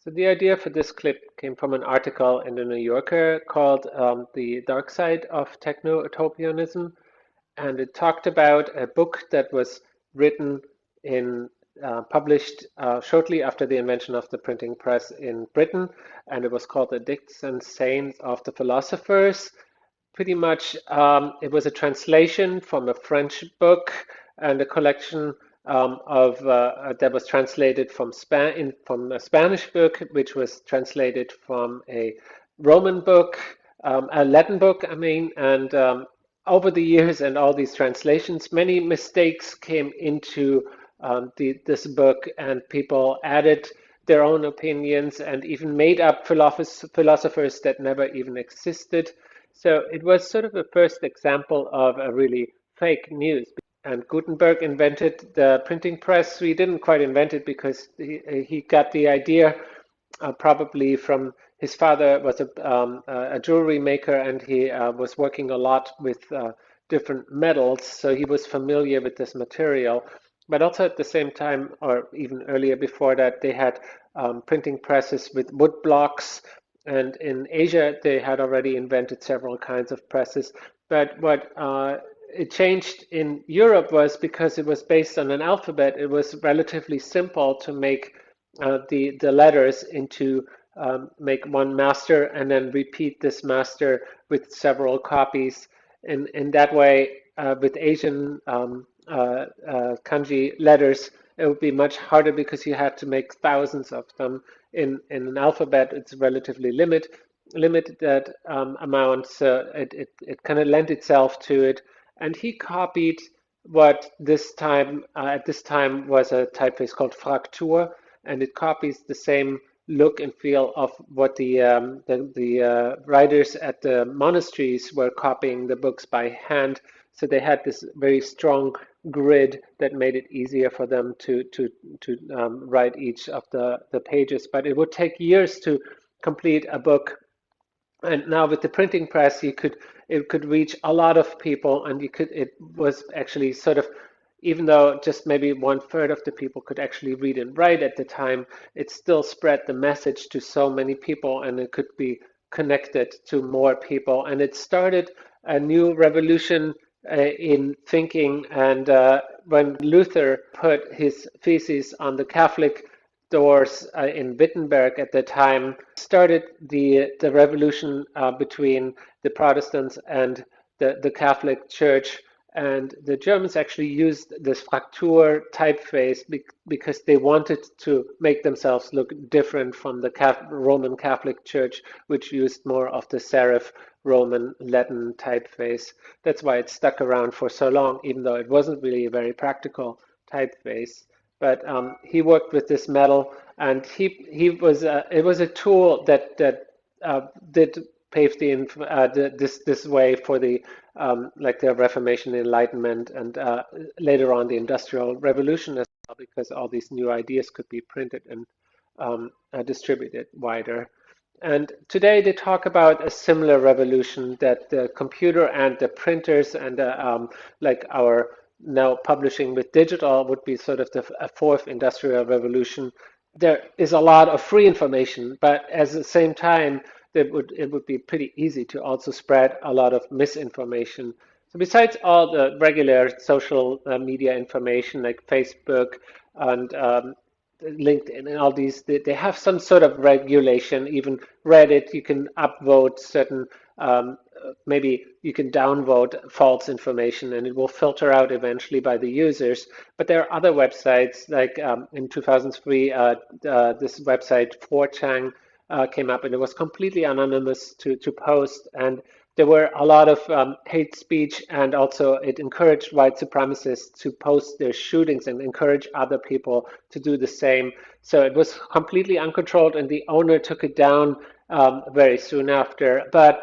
So the idea for this clip came from an article in the New Yorker called The Dark Side of Techno-Utopianism, and it talked about a book that was written in published shortly after the invention of the printing press in Britain, and it was called The Dicks and Sayings of the Philosophers. Pretty much, it was a translation from a French book and a collection that was translated from a Spanish book, which was translated from a Roman book, a Latin book, I mean, and over the years and all these translations, many mistakes came into this book, and people added their own opinions and even made up philosophers that never even existed. So it was sort of the first example of a really fake news. And Gutenberg invented the printing press. We didn't quite invent it because he got the idea probably from his father was a jewelry maker, and he was working a lot with different metals, so he was familiar with this material. But also at the same time, or even earlier before that, they had printing presses with wood blocks. And in Asia, they had already invented several kinds of presses. But what it changed in Europe was because it was based on an alphabet. It was relatively simple to make the letters into make one master and then repeat this master with several copies. In that way, with Asian kanji letters, it would be much harder because you had to make thousands of them. In an alphabet, it's relatively limited that amount, so it kind of lent itself to it. And he copied what at this time was a typeface called Fraktur, and it copies the same look and feel of what the writers at the monasteries were copying the books by hand. So they had this very strong grid that made it easier for them to write each of the pages. But it would take years to complete a book. And now with the printing press, it could reach a lot of people, and it was actually sort of, even though just maybe 1/3 of the people could actually read and write at the time, it still spread the message to so many people, and it could be connected to more people. And it started a new revolution in thinking. And when Luther put his theses on the Catholic doors in Wittenberg at the time, started the revolution between the Protestants and the Catholic Church. And the Germans actually used this Fraktur typeface because they wanted to make themselves look different from the Roman Catholic Church, which used more of the serif Roman Latin typeface. That's why it stuck around for so long, even though it wasn't really a very practical typeface. But he worked with this metal, and it was a tool that did pave this way for the like the Reformation, Enlightenment, and later on the Industrial Revolution as well, because all these new ideas could be printed and distributed wider. And today they talk about a similar revolution, that the computer and the printers and like our now publishing with digital would be sort of a fourth industrial revolution. There is a lot of free information, but at the same time, it would be pretty easy to also spread a lot of misinformation. So besides all the regular social media information like Facebook and LinkedIn and all these, they have some sort of regulation. Even Reddit, you can upvote certain, maybe you can downvote false information, and it will filter out eventually by the users. But there are other websites, like in 2003, this website 4chan came up, and it was completely anonymous to post, and there were a lot of hate speech, and also it encouraged white supremacists to post their shootings and encourage other people to do the same. So it was completely uncontrolled, and the owner took it down very soon after. But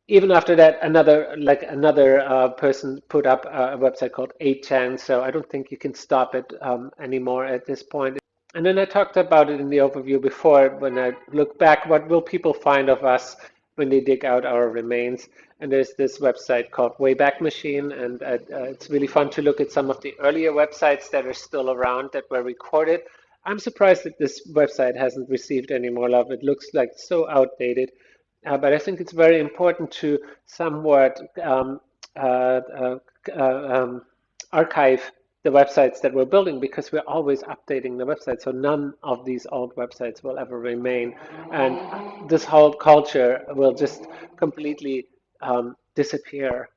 even after that, another person put up a website called 8chan, so I don't think you can stop it anymore at this point. And then I talked about it in the overview before. When I look back, what will people find of us when they dig out our remains? And there's this website called Wayback Machine, and it's really fun to look at some of the earlier websites that are still around that were recorded. I'm surprised that this website hasn't received any more love. It looks like so outdated. But I think it's very important to somewhat uh, uh, archive the websites that we're building because we're always updating the website. So none of these old websites will ever remain. And this whole culture will just completely disappear